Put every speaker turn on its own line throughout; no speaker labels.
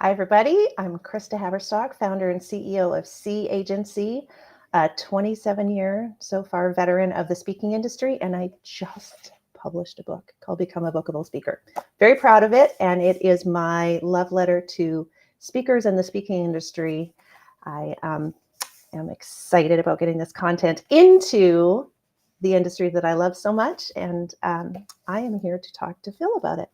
Hi, everybody. I'm Christa Haberstock, founder and CEO of C Agency, a 27-year so far veteran of the speaking industry, and I just published a book called Become a Bookable Speaker. Very proud of it, and it is my love letter to speakers in the speaking industry. I am excited about getting this content into the industry that I love so much, and I am here to talk to Phil about it.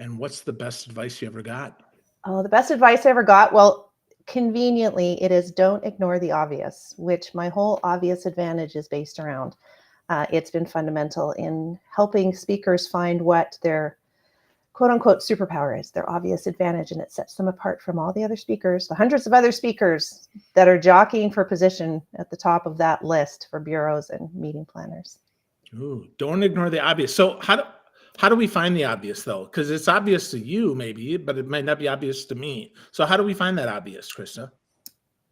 And what's the best advice you ever got?
Oh, the best advice I ever got? Well, conveniently, it is don't ignore the obvious, which my whole obvious advantage is based around. It's been fundamental in helping speakers find what their quote unquote superpower is, their obvious advantage, and it sets them apart from all the other speakers, the hundreds of other speakers that are jockeying for position at the top of that list for bureaus and meeting planners.
Ooh, don't ignore the obvious. So how do we find the obvious though? Because it's obvious to you maybe, but it might not be obvious to me. So how do we find that obvious, Christa?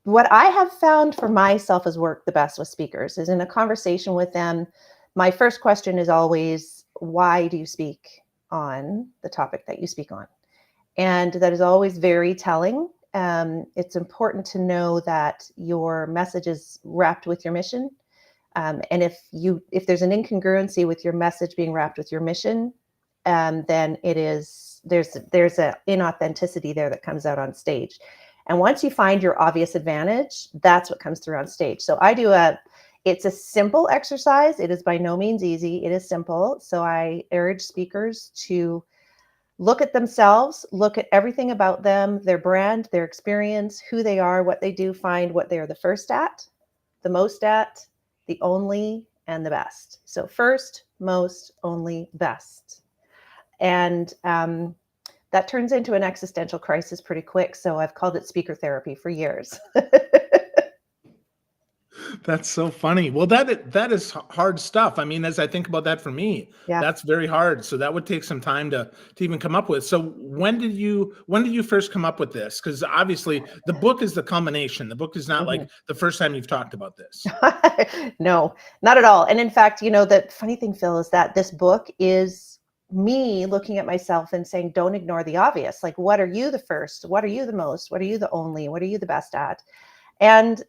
What I have found for myself has worked the best with speakers is in a conversation with them. My first question is always, why do you speak on the topic that you speak on? And that is always very telling. It's important to know that your message is wrapped with your mission. And if there's an incongruency with your message being wrapped with your mission, then there's an inauthenticity there that comes out on stage. And once you find your obvious advantage, that's what comes through on stage. So it's a simple exercise. It is by no means easy. It is simple. So I urge speakers to look at themselves, look at everything about them, their brand, their experience, who they are, what they do, find what they are the first at, the most at, the only, and the best. So first, most, only, best. And that turns into an existential crisis pretty quick. So I've called it speaker therapy for years.
That's so funny. Well, that is hard stuff. I mean, as I think about that for me,
Yeah.
that's very hard. So that would take some time to even come up with. So when did you first come up with this? Because obviously the book is the culmination. The book is not like the first time you've talked about this.
No, not at all. And in fact, the funny thing, Phil, is that this book is me looking at myself and saying, don't ignore the obvious. Like, what are you the first? What are you the most? What are you the only? What are you the best at? And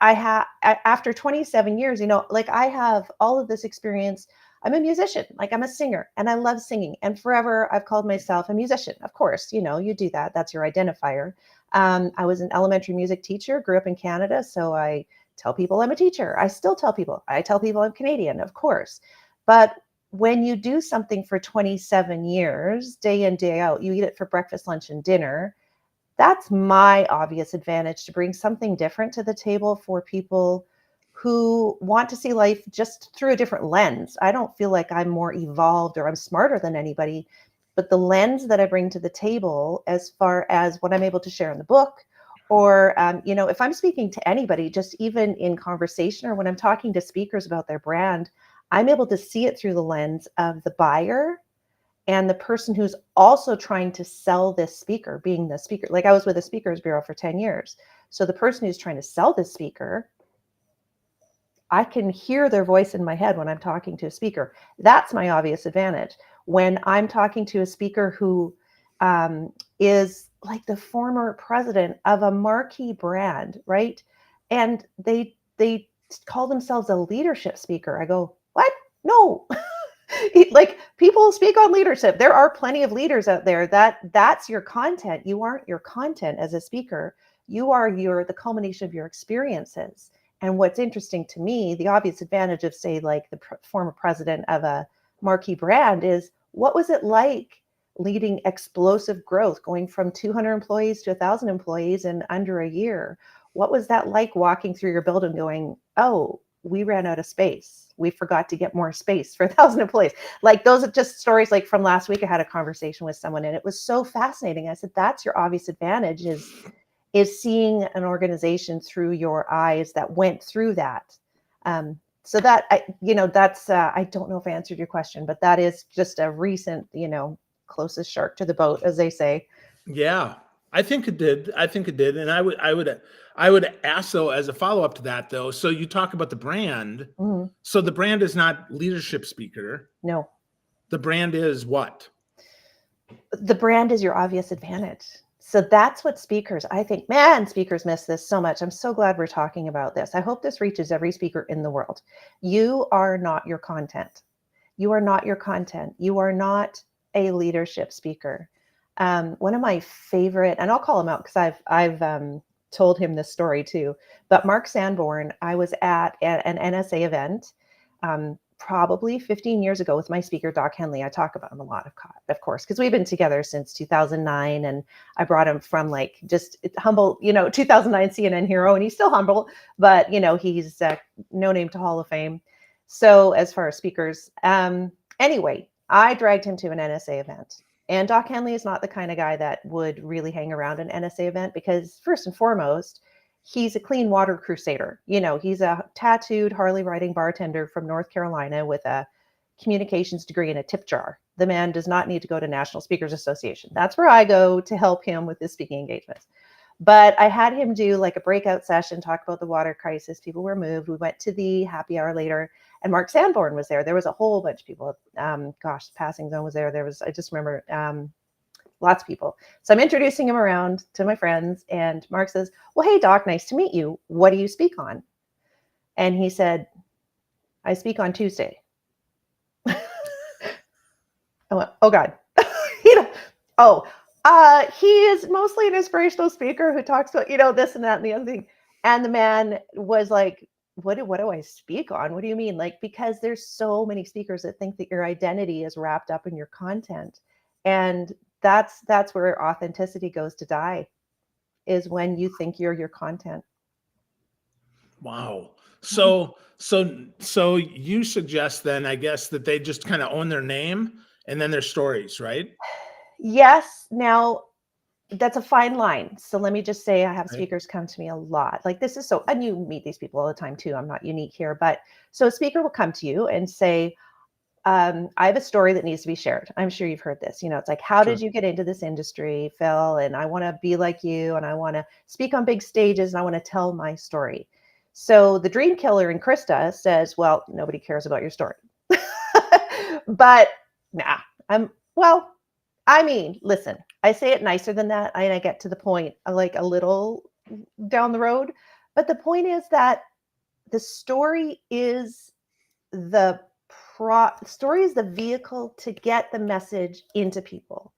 after 27 years, I have all of this experience. I'm a musician, I'm a singer, and I love singing. And forever I've called myself a musician. Of course, you do that. That's your identifier. I was an elementary music teacher, grew up in Canada. So I tell people I'm a teacher. I still tell people I'm Canadian, of course. But when you do something for 27 years, day in, day out, you eat it for breakfast, lunch, and dinner. That's my obvious advantage, to bring something different to the table for people who want to see life just through a different lens. I don't feel like I'm more evolved or I'm smarter than anybody, but the lens that I bring to the table, as far as what I'm able to share in the book, or, if I'm speaking to anybody, just even in conversation or when I'm talking to speakers about their brand, I'm able to see it through the lens of the buyer and the person who's also trying to sell this speaker, being the speaker. Like, I was with a speakers bureau for 10 years. So the person who's trying to sell this speaker, I can hear their voice in my head when I'm talking to a speaker. That's my obvious advantage. When I'm talking to a speaker who is like the former president of a marquee brand, right? And they call themselves a leadership speaker. I go, what? No. Like, people speak on leadership. There are plenty of leaders out there. That's your content. You aren't your content as a speaker. You are the culmination of your experiences. And what's interesting to me, the obvious advantage of, say, like the former president of a marquee brand is, what was it like leading explosive growth, going from 200 employees to 1,000 employees in under a year? What was that like walking through your building going, oh, we ran out of space. We forgot to get more space for 1,000 employees. Like, those are just stories. Like, from last week, I had a conversation with someone and it was so fascinating. I said, that's your obvious advantage, is seeing an organization through your eyes that went through that. So that, that's, I don't know if I answered your question, but that is just a recent, closest shark to the boat, as they say.
Yeah, I think it did. And I would ask, though, as a follow-up to that, though, so you talk about the brand.
Mm-hmm.
So the brand is not leadership speaker.
No.
The brand is what?
The brand is your obvious advantage. So that's what speakers, I think, man, speakers miss this so much. I'm so glad we're talking about this. I hope this reaches every speaker in the world. You are not your content. You are not your content. You are not a leadership speaker. One of my favorite, and I'll call him out because I've told him this story too, but Mark Sanborn, I was at an NSA event probably 15 years ago with my speaker, Doc Henley. I talk about him a lot, of course, because we've been together since 2009. And I brought him from like just humble, 2009 CNN hero, and he's still humble, but, he's no name to Hall of Fame. So as far as speakers, anyway, I dragged him to an NSA event. And Doc Henley is not the kind of guy that would really hang around an NSA event because first and foremost, he's a clean water crusader. He's a tattooed Harley riding bartender from North Carolina with a communications degree in a tip jar. The man does not need to go to National Speakers Association. That's where I go to help him with his speaking engagements. But I had him do like a breakout session, talk about the water crisis. People were moved. We went to the happy hour later, and Mark Sanborn was there. There was a whole bunch of people. Passing Zone was there. I just remember lots of people. So I'm introducing him around to my friends, and Mark says, well, hey, Doc, nice to meet you. What do you speak on? And he said, I speak on Tuesday. I went, oh, God. He is mostly an inspirational speaker who talks about, this and that and the other thing. And the man was like, what do I speak on? What do you mean? Like, because there's so many speakers that think that your identity is wrapped up in your content. And that's where authenticity goes to die, is when you think you're your content.
Wow. So you suggest then, I guess, that they just kind of own their name and then their stories, right?
Yes. Now, that's a fine line. So let me just say, I have speakers come to me a lot. Like this is so, and you meet these people all the time too. I'm not unique here, but so a speaker will come to you and say, I have a story that needs to be shared. I'm sure you've heard this. It's like, how did you get into this industry, Phil? And I want to be like you, and I want to speak on big stages, and I want to tell my story. So the dream killer in Christa says, well, nobody cares about your story. But listen, I say it nicer than that. I get to the point like a little down the road. But the point is that the story is the vehicle to get the message into people.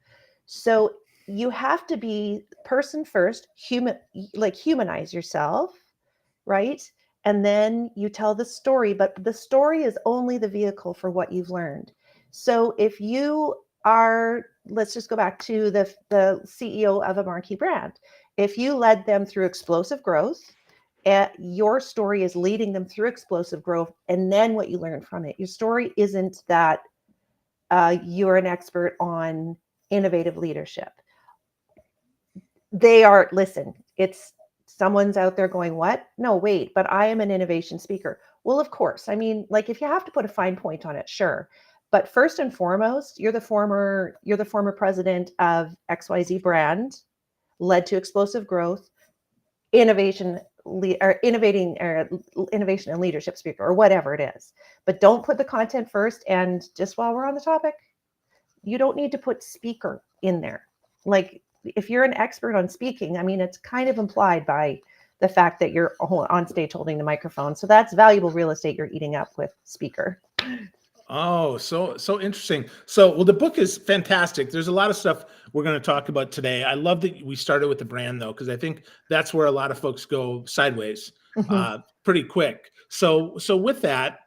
So you have to be person first, humanize yourself, right? And then you tell the story, but the story is only the vehicle for what you've learned. So if you are, let's just go back to the CEO of a marquee brand. If you led them through explosive growth, your story is leading them through explosive growth, and then what you learn from it. Your story isn't that you're an expert on innovative leadership. It's someone's out there going, what? No, wait, but I am an innovation speaker. Well, of course. I mean, like if you have to put a fine point on it, sure. But first and foremost, you're the former president of XYZ brand, led to explosive growth, innovation and leadership speaker, or whatever it is. But don't put the content first. And just while we're on the topic, you don't need to put speaker in there. Like if you're an expert on speaking, I mean, it's kind of implied by the fact that you're on stage holding the microphone. So that's valuable real estate you're eating up with speaker.
Oh, so interesting. So, well, the book is fantastic. There's a lot of stuff we're going to talk about today. I love that we started with the brand though, because I think that's where a lot of folks go sideways pretty quick. So with that,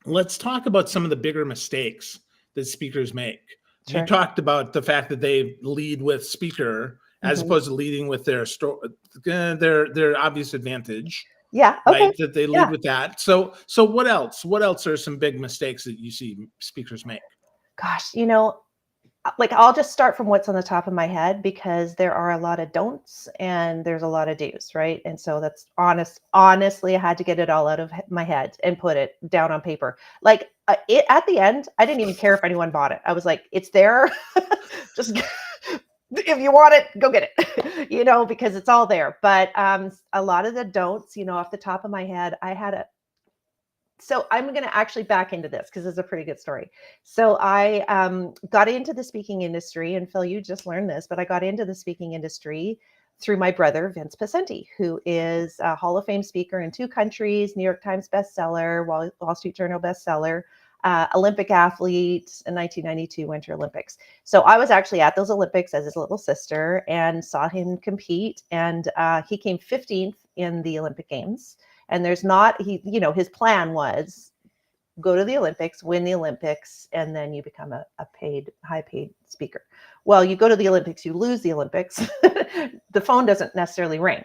let's talk about some of the bigger mistakes that speakers make. Sure. You talked about the fact that they lead with speaker as opposed to leading with their obvious advantage.
Yeah. Okay.
Right. That they lead with that. So what else? What else are some big mistakes that you see speakers make?
Gosh, like I'll just start from what's on the top of my head, because there are a lot of don'ts and there's a lot of do's, right? And so that's honestly, I had to get it all out of my head and put it down on paper. Like at the end, I didn't even care if anyone bought it. I was like, it's there. Just if you want it, go get it, because it's all there. But a lot of the don'ts, off the top of my head, I had So I'm going to actually back into this because it's a pretty good story. So I got into the speaking industry, and Phil, you just learned this, but I got into the speaking industry through my brother, Vince Pacenti, who is a Hall of Fame speaker in 2 countries, New York Times bestseller, Wall Street Journal bestseller, Olympic athlete in 1992 Winter Olympics. So I was actually at those Olympics as his little sister and saw him compete. And he came 15th in the Olympic Games. And there's not, his plan was go to the Olympics, win the Olympics, and then you become a high paid speaker. Well, you go to the Olympics, you lose the Olympics. The phone doesn't necessarily ring.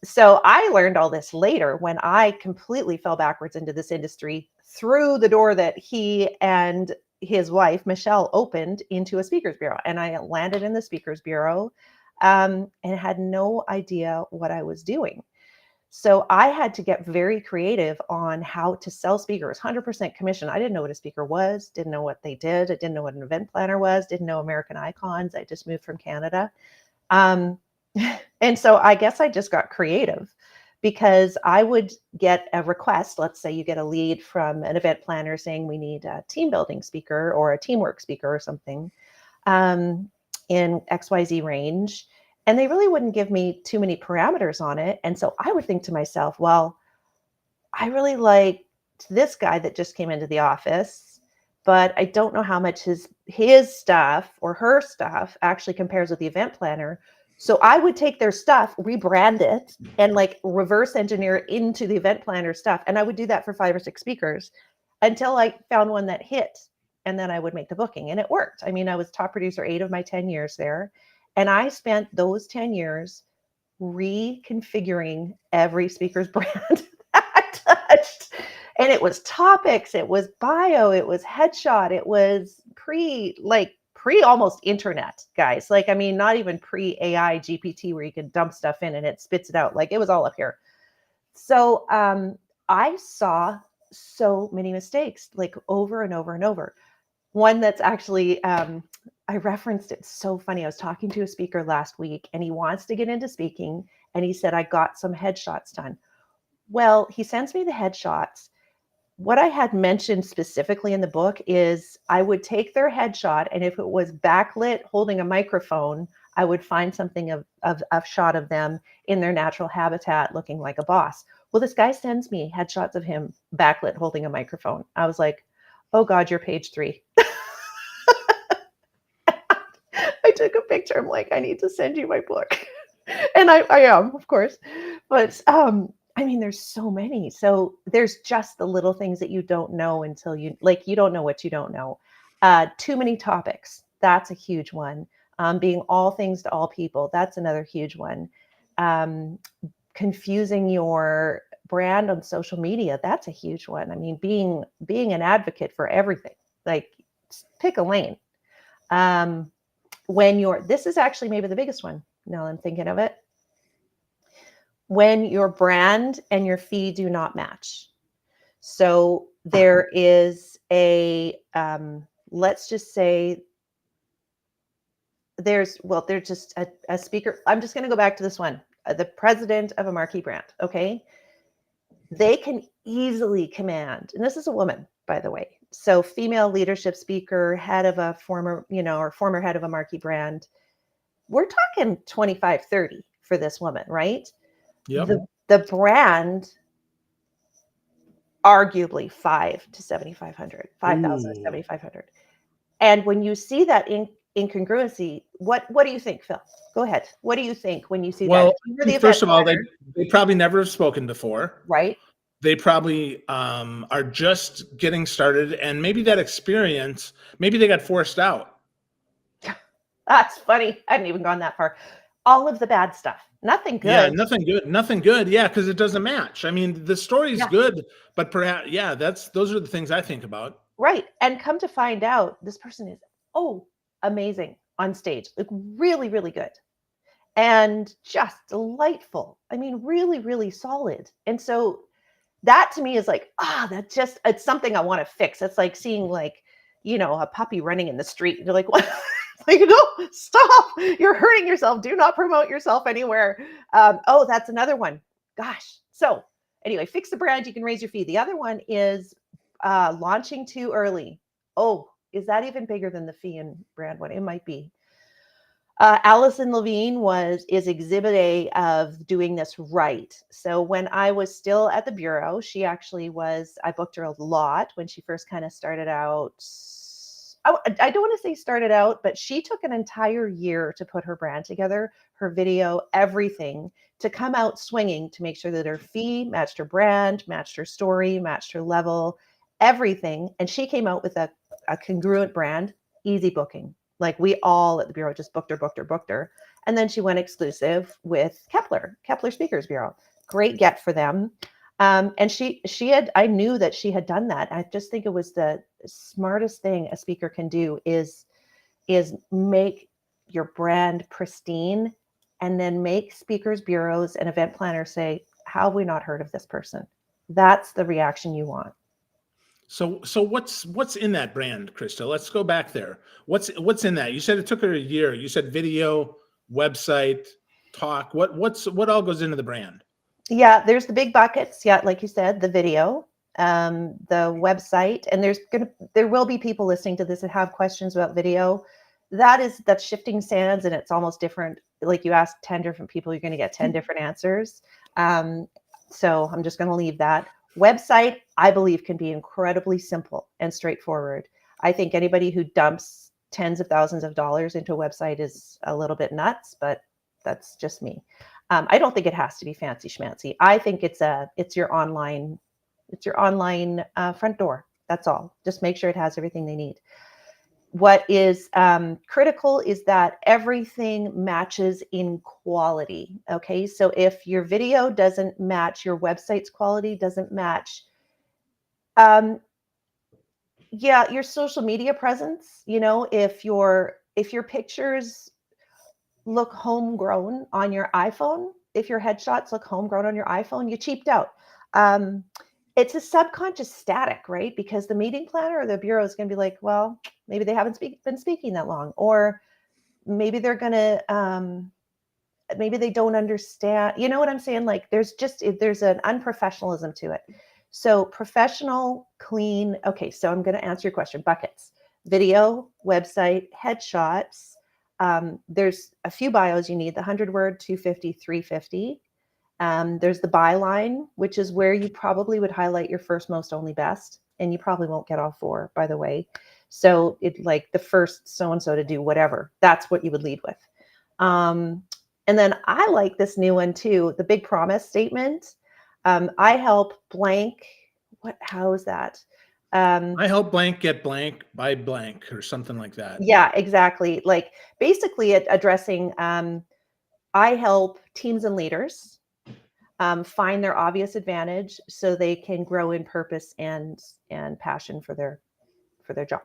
So I learned all this later when I completely fell backwards into this industry through the door that he and his wife, Michelle, opened into a speakers bureau. And I landed in the speakers bureau and had no idea what I was doing. So I had to get very creative on how to sell speakers, 100% commission. I didn't know what a speaker was, didn't know what they did. I didn't know what an event planner was, didn't know American Icons. I just moved from Canada. And so I guess I just got creative because I would get a request. Let's say you get a lead from an event planner saying we need a team building speaker or a teamwork speaker or something in XYZ range. And they really wouldn't give me too many parameters on it. And so I would think to myself, well, I really like this guy that just came into the office, but I don't know how much his stuff or her stuff actually compares with the event planner. So I would take their stuff, rebrand it, and like reverse engineer it into the event planner stuff. And I would do that for 5 or 6 speakers until I found one that hit. And then I would make the booking. And it worked. I mean, I was top producer 8 of my 10 years there. And I spent those 10 years reconfiguring every speaker's brand I touched. And it was topics, it was bio, it was headshot, it was pre almost internet, guys. Like, I mean, not even pre AI GPT where you can dump stuff in and it spits it out. Like, it was all up here. So I saw so many mistakes, like over and over and over. One that's actually, I referenced it. So funny. I was talking to a speaker last week and he wants to get into speaking. And he said, I got some headshots done. Well, he sends me the headshots. What I had mentioned specifically in the book is I would take their headshot, and if it was backlit holding a microphone, I would find something of a shot of them in their natural habitat looking like a boss. Well, this guy sends me headshots of him backlit holding a microphone. I was like, oh God, you're page 3. I took a picture. I'm like, I need to send you my book. And I am, of course. But I mean, there's so many. So there's just the little things that you don't know until you don't know what you don't know. Too many topics. That's a huge one. Being all things to all people. That's another huge one. Confusing your brand on social media. That's a huge one. I mean, being an advocate for everything. Like, pick a lane. This is actually maybe the biggest one. Now I'm thinking of it. When your brand and your fee do not match. So there is let's just say there's just a speaker. I'm just going to go back to this one, the president of a marquee brand. Okay. They can easily command, and this is a woman, by the way. So female leadership speaker, head of a former head of a marquee brand. We're talking 25, 30 for this woman, right?
Yep.
The brand, arguably 5 to 7,500, 5,000 to 7,500. And when you see that incongruency, what do you think, Phil? Go ahead. What do you think when you see that?
Well, first of all, they probably never have spoken before.
Right.
They probably are just getting started, and maybe that experience, maybe they got forced out.
That's funny. I hadn't even gone that far. All of the bad stuff. Nothing good.
Yeah, nothing good. Yeah, because it doesn't match. I mean, the story's good, but perhaps, those are the things I think about.
Right. And come to find out, this person is, amazing on stage. Like, really, really good. And just delightful. I mean, really, really solid. And so that to me is like, it's something I want to fix. It's like seeing a puppy running in the street. You're like, what? Like, no, stop. You're hurting yourself. Do not promote yourself anywhere. That's another one. Gosh. So Anyway, fix the brand, you can raise your fee. The other one is launching too early. Oh, is that even bigger than the fee and brand one? It might be. Allison Levine is exhibit A of doing this right. So when I was still at the Bureau, she actually was, I booked her a lot when she first kind of started out. I don't want to say started out, but she took an entire year to put her brand together, her video, everything, to come out swinging to make sure that her fee matched her brand, matched her story, matched her level, everything. And she came out with a congruent brand, easy booking. Like we all at the Bureau just booked her. And then she went exclusive with Kepler Speakers Bureau. Great get for them. And I knew that she had done that. I just think it was the smartest thing a speaker can do is make your brand pristine and then make speakers bureaus and event planners say, how have we not heard of this person? That's the reaction you want.
So what's in that brand, Christa? Let's go back there. What's in that? You said it took her a year. You said video, website, talk. What all goes into the brand?
Yeah, there's the big buckets. Yeah, like you said, the video, the website, and there will be people listening to this that have questions about video. That's shifting sands, and it's almost different. Like you ask 10 different people, you're going to get 10 different answers. So I'm just going to leave that. Website, I believe, can be incredibly simple and straightforward. I think anybody who dumps tens of thousands of dollars into a website is a little bit nuts, but that's just me. I don't think it has to be fancy schmancy. I think it's your online front door. That's all. Just make sure it has everything they need. What is critical is that everything matches in quality. Okay, so if your video doesn't match, your website's quality doesn't match, your social media presence. If your pictures look homegrown on your iPhone, if your headshots look homegrown on your iPhone, you cheaped out. It's a subconscious static, right? Because the meeting planner or the Bureau is going to be like, well, maybe they haven't been speaking that long, or maybe they're going to, maybe they don't understand. You know what I'm saying? Like there's an unprofessionalism to it. So professional, clean. Okay, so I'm going to answer your question. Buckets: video, website, headshots. There's a few bios you need: the 100-word, 250, 350. There's the byline, which is where you probably would highlight your first, most, only, best, and you probably won't get all four, by the way. So it like the first so-and-so to do whatever, that's what you would lead with. And then I like this new one too, the big promise statement. I help blank. How is that?
I help blank get blank by blank or something like that.
Yeah, exactly. Like basically addressing, I help teams and leaders find their obvious advantage so they can grow in purpose and passion for their job.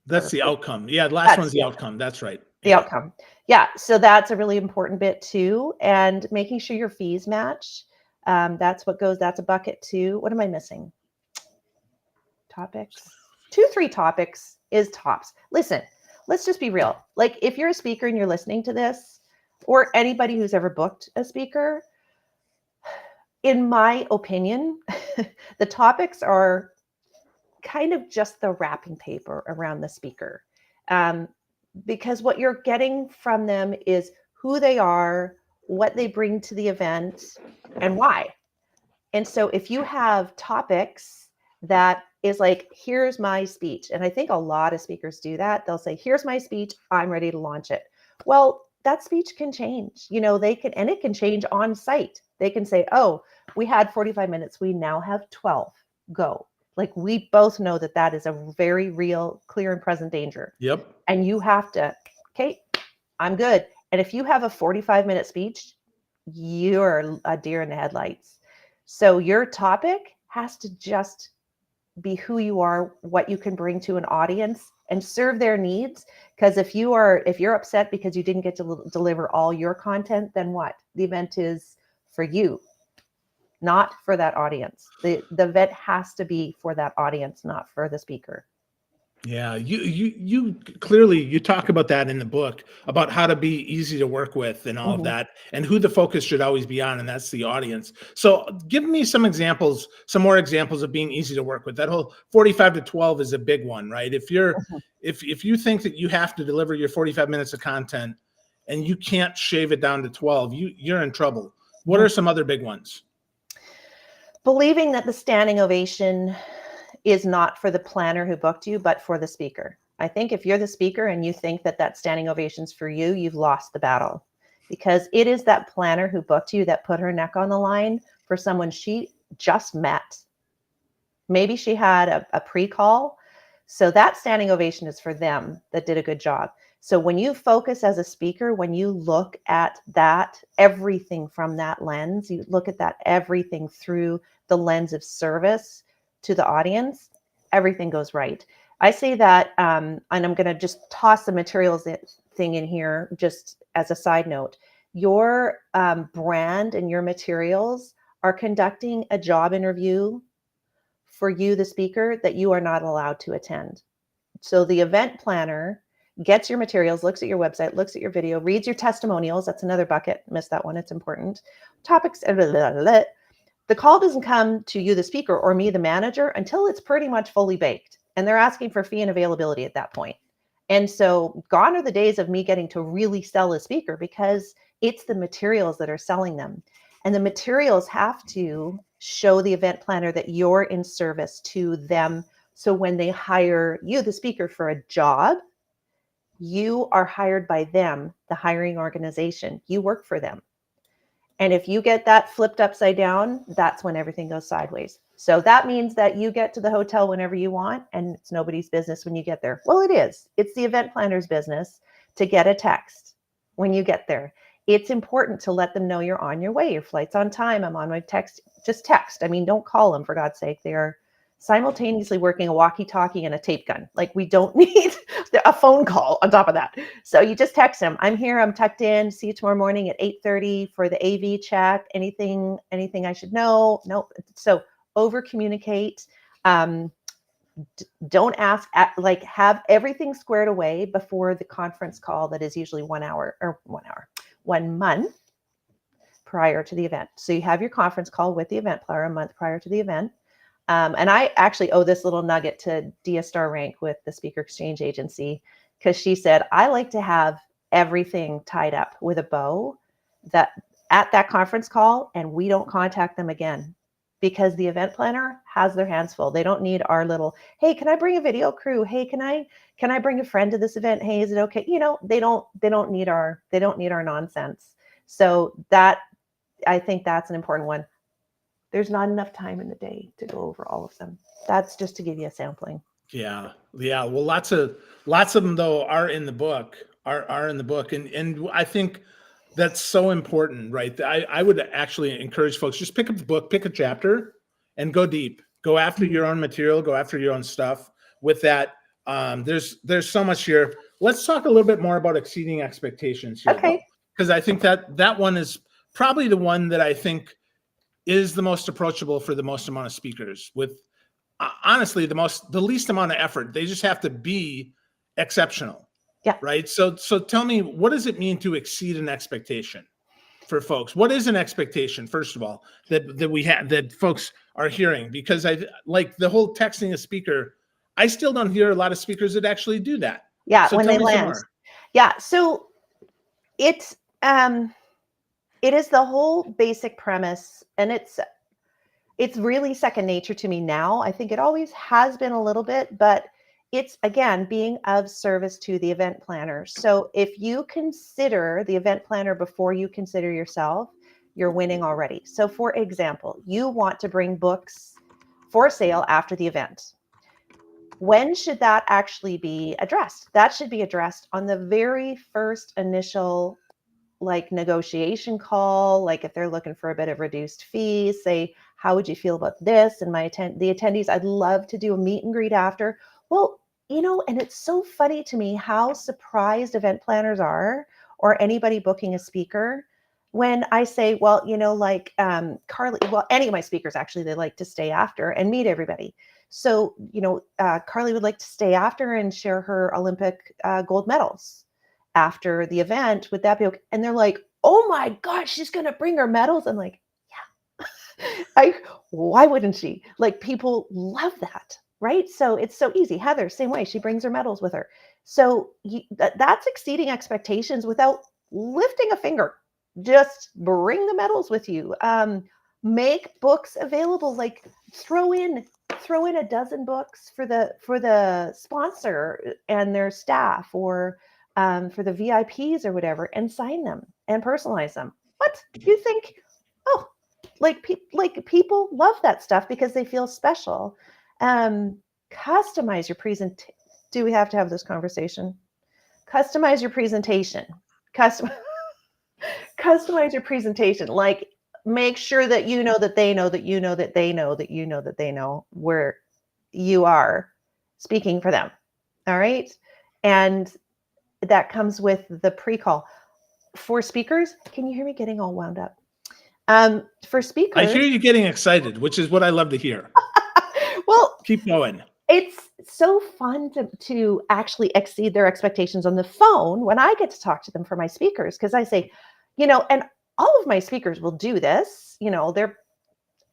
That's the outcome. Yeah, the last one's the outcome. That's right.
The outcome. Yeah, so that's a really important bit too, and making sure your fees match. That's a bucket too. What am I missing? Topics. 2-3 topics is tops. Listen, let's just be real. Like if you're a speaker and you're listening to this, or anybody who's ever booked a speaker, in my opinion, the topics are kind of just the wrapping paper around the speaker. Because what you're getting from them is who they are, what they bring to the event, and why. And so if you have topics that is like, here's my speech, and I think a lot of speakers do that. They'll say, here's my speech, I'm ready to launch it. Well, that speech can change. And it can change on site. They can say, oh, we had 45 minutes, we now have 12, go. Like we both know that is a very real, clear and present danger.
Yep.
And you have to, okay, I'm good. And if you have a 45-minute speech, you're a deer in the headlights. So your topic has to just be who you are, what you can bring to an audience, and serve their needs. Because if you're upset because you didn't get to deliver all your content, then what? The event is for you, not for that audience. The event has to be for that audience, not for the speaker.
Yeah, you clearly you talk about that in the book about how to be easy to work with and all of
Mhm.
that, and who the focus should always be on, and that's the audience. So, give me some examples, some more examples of being easy to work with. That whole 45 to 12 is a big one, right?
Mhm.
If you think that you have to deliver your 45 minutes of content and you can't shave it down to 12, you're in trouble. What
Mhm.
are some other big ones?
Believing that the standing ovation is not for the planner who booked you, but for the speaker. I think if you're the speaker and you think that that standing ovation's for you, you've lost the battle, because it is that planner who booked you that put her neck on the line for someone she just met. Maybe she had a pre-call. So that standing ovation is for them that did a good job. So when you focus as a speaker, when you look at that, everything from that lens, you look at that everything through the lens of service to the audience, everything goes right. I say that, and I'm going to just toss the materials thing in here just as a side note. Your brand and your materials are conducting a job interview for you, the speaker, that you are not allowed to attend. So the event planner gets your materials, looks at your website, looks at your video, reads your testimonials. That's another bucket. Missed that one. It's important. Topics. The call doesn't come to you, the speaker, or me, the manager, until it's pretty much fully baked. And they're asking for fee and availability at that point. And so gone are the days of me getting to really sell a speaker, because it's the materials that are selling them. And the materials have to show the event planner that you're in service to them. So when they hire you, the speaker, for a job, you are hired by them, the hiring organization. You work for them. And if you get that flipped upside down, that's when everything goes sideways. So that means that you get to the hotel whenever you want, and it's nobody's business when you get there. Well, it is. It's the event planner's business to get a text when you get there. It's important to let them know you're on your way. Your flight's on time. I'm on my text. Just text. I mean, don't call them, for God's sake. They are simultaneously working a walkie-talkie and a tape gun. Like, we don't need a phone call on top of that. So you just text them. I'm here. I'm tucked in. See you tomorrow morning at 8:30 for the AV chat. Anything I should know? Nope. So over communicate. Um, don't ask. Like, have everything squared away before the conference call that is usually 1 month prior to the event. So you have your conference call with the event planner a month prior to the event. And I actually owe this little nugget to Dia Star Rank with the Speaker Exchange Agency, because she said, I like to have everything tied up with a bow that at that conference call, and we don't contact them again, because the event planner has their hands full. They don't need our little, hey, can I bring a video crew? Hey, can I bring a friend to this event? Hey, is it okay? They don't need our nonsense. So that, I think that's an important one. There's not enough time in the day to go over all of them. That's just to give you a sampling.
Yeah, yeah. Well, lots of them though are in the book. Are in the book, and I think that's so important, right? I would actually encourage folks, just pick up the book, pick a chapter, and go deep. Go after your own material. Go after your own stuff. With that, there's so much here. Let's talk a little bit more about exceeding expectations here,
Okay.
though, because I think that one is probably the one that I think is the most approachable for the most amount of speakers, with honestly the least amount of effort. They just have to be exceptional,
Yeah.
right? So tell me, what does it mean to exceed an expectation for folks? What is an expectation, first of all, that we have, that folks are hearing? Because I like the whole texting a speaker. I still don't hear a lot of speakers that actually do that.
Yeah.
So
When
tell
they
me some
land.
more.
Yeah. So it's it is the whole basic premise, and it's really second nature to me now. I think it always has been a little bit, but it's, again, being of service to the event planner. So if you consider the event planner before you consider yourself, you're winning already. So for example, you want to bring books for sale after the event. When should that actually be addressed? That should be addressed on the very first initial, like, negotiation call. Like, if they're looking for a bit of reduced fees, say, how would you feel about this? And the attendees, I'd love to do a meet and greet after. Well, and it's so funny to me how surprised event planners are, or anybody booking a speaker, when I say, well, like, Carly, well, any of my speakers, actually, they like to stay after and meet everybody. So, Carly would like to stay after and share her Olympic gold medals after the event. Would that be okay? And they're like, oh my gosh, she's going to bring her medals. I'm like, yeah. Why wouldn't she? Like, people love that, right? So it's so easy. Heather, same way. She brings her medals with her. So that's exceeding expectations without lifting a finger. Just bring the medals with you. Make books available. Like, throw in a dozen books for the sponsor and their staff, or for the VIPs or whatever, and sign them and personalize them. What you think? Oh, like people love that stuff because they feel special. Customize your presentation. Do we have to have this conversation? Customize your presentation. Customize your presentation. Like, make sure that you know that they know that you know that they know that you know that they know where you are speaking for them. All right. And that comes with the pre-call. For speakers, can you hear me getting all wound up? For speakers,
I hear you getting excited, which is what I love to hear.
Well,
keep going.
It's so fun to actually exceed their expectations on the phone when I get to talk to them for my speakers, because I say, and all of my speakers will do this. They're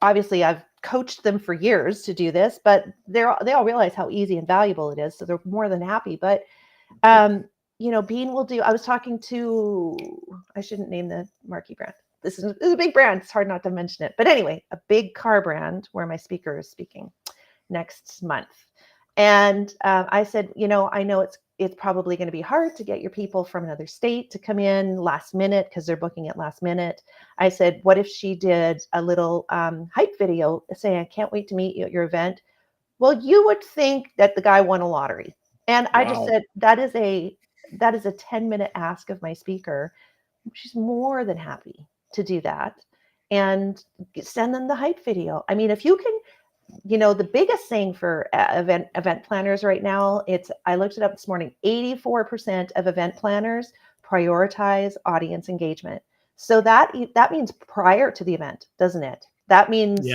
obviously, I've coached them for years to do this, but they all realize how easy and valuable it is, so they're more than happy. But Bean will do. I was talking to, I shouldn't name the marquee brand. This is a big brand. It's hard not to mention it. But anyway, a big car brand where my speaker is speaking next month. And I said, I know it's probably going to be hard to get your people from another state to come in last minute because they're booking it last minute. I said, what if she did a little hype video saying, I can't wait to meet you at your event? Well, you would think that the guy won a lottery. And wow. I just said, that is a 10-minute ask of my speaker. She's more than happy to do that and send them the hype video. I mean, if you can, the biggest thing for event planners right now, I looked it up this morning, 84% of event planners prioritize audience engagement. So that means prior to the event, doesn't it? That means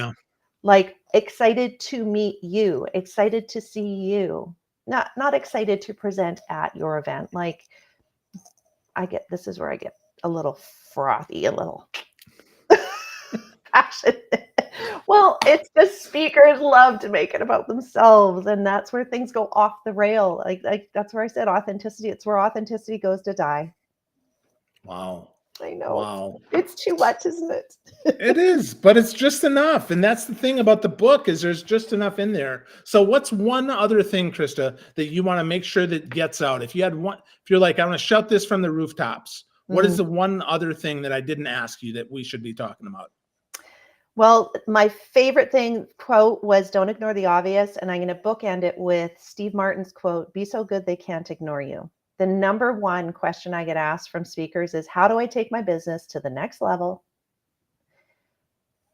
like excited to meet you, excited to see you, not excited to present at your event. Like, this is where I get a little frothy, a little passionate. Well, it's the speakers love to make it about themselves, and that's where things go off the rail. Like that's where I said authenticity. It's where authenticity goes to die.
Wow.
I know.
Wow.
It's too much, isn't it?
It is, but it's just enough. And that's the thing about the book, is there's just enough in there. So what's one other thing, Christa, that you want to make sure that gets out? If you're like, I want to shout this from the rooftops, what is the one other thing that I didn't ask you that we should be talking about?
Well, my favorite quote was, don't ignore the obvious. And I'm going to bookend it with Steve Martin's quote, be so good they can't ignore you. The number one question I get asked from speakers is, how do I take my business to the next level?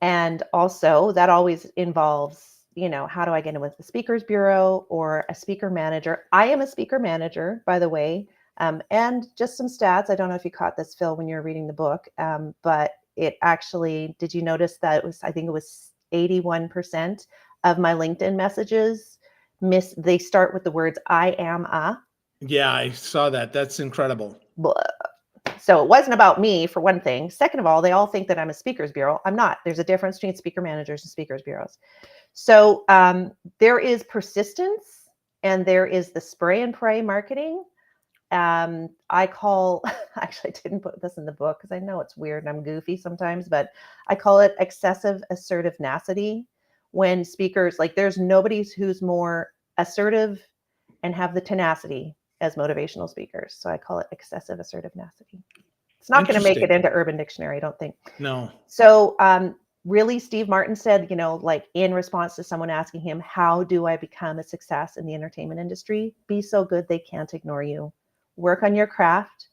And also that always involves, how do I get in with the Speakers Bureau or a speaker manager? I am a speaker manager, by the way. And just some stats. I don't know if you caught this, Phil, when you were reading the book, but it actually, did you notice that I think it was 81% of my LinkedIn messages they start with the words, I am a.
Yeah, I saw that. That's incredible.
Blah. So it wasn't about me, for one thing. Second of all, they all think that I'm a speakers bureau. I'm not. There's a difference between speaker managers and speakers bureaus. So there is persistence, and there is the spray and pray marketing. Actually, I didn't put this in the book because I know it's weird and I'm goofy sometimes, but I call it excessive assertive nacity. When speakers, like, there's nobody who's more assertive and have the tenacity as motivational speakers. So I call it excessive assertive nacity. It's not going to make it into Urban Dictionary, I don't think.
No.
So really, Steve Martin said, like, in response to someone asking him, how do I become a success in the entertainment industry? Be so good they can't ignore you. Work on your craft,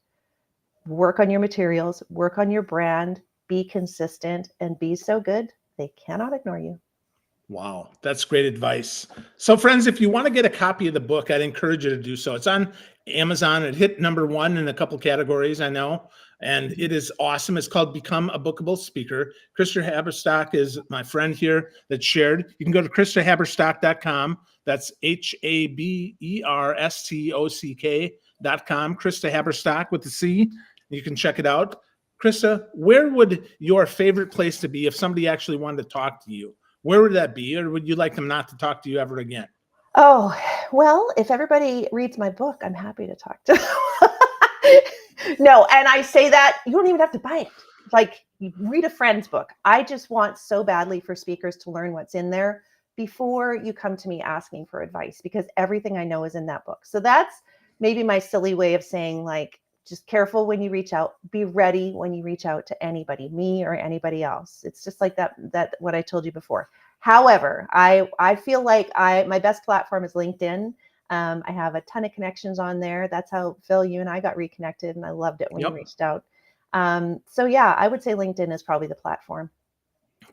work on your materials, work on your brand, be consistent, and be so good they cannot ignore you.
Wow, that's great advice. So friends, if you want to get a copy of the book, I'd encourage you to do so. It's on Amazon. It hit #1 in a couple categories, I know. and it is awesome. It's called Become a Bookable Speaker. Christa Haberstock is my friend here that shared. You can go to ChristaHaberstock.com. That's HABERSTOCK.com. Christa Haberstock with the C. You can check it out. Christa, where would your favorite place to be if somebody actually wanted to talk to you? Where would that be? Or would you like them not to talk to you ever again?
Oh, well, if everybody reads my book, I'm happy to talk to them. No, and I say that you don't even have to buy it. Like, you read a friend's book. I just want so badly for speakers to learn what's in there before you come to me asking for advice, because everything I know is in that book. So that's maybe my silly way of saying, like, just careful when you reach out. Be ready when you reach out to anybody, me or anybody else. It's just like that what I told you before. However, I feel like my best platform is LinkedIn. I have a ton of connections on there. That's how, Phil, you and I got reconnected, and I loved it when you reached out. So yeah, I would say LinkedIn is probably the platform.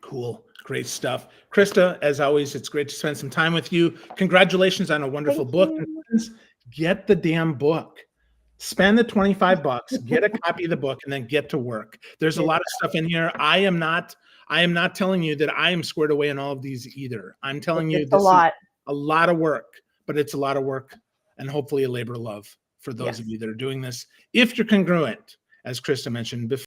Cool. Great stuff. Christa, as always, it's great to spend some time with you. Congratulations on a wonderful book. Get the damn book. Spend the $25, get a copy of the book, and then get to work. There's a lot of stuff in here. I am not telling you that I am squared away in all of these either. I'm telling you this is a lot of work, but it's a lot of work and hopefully a labor of love for those of you that are doing this. If you're congruent, as Christa mentioned before.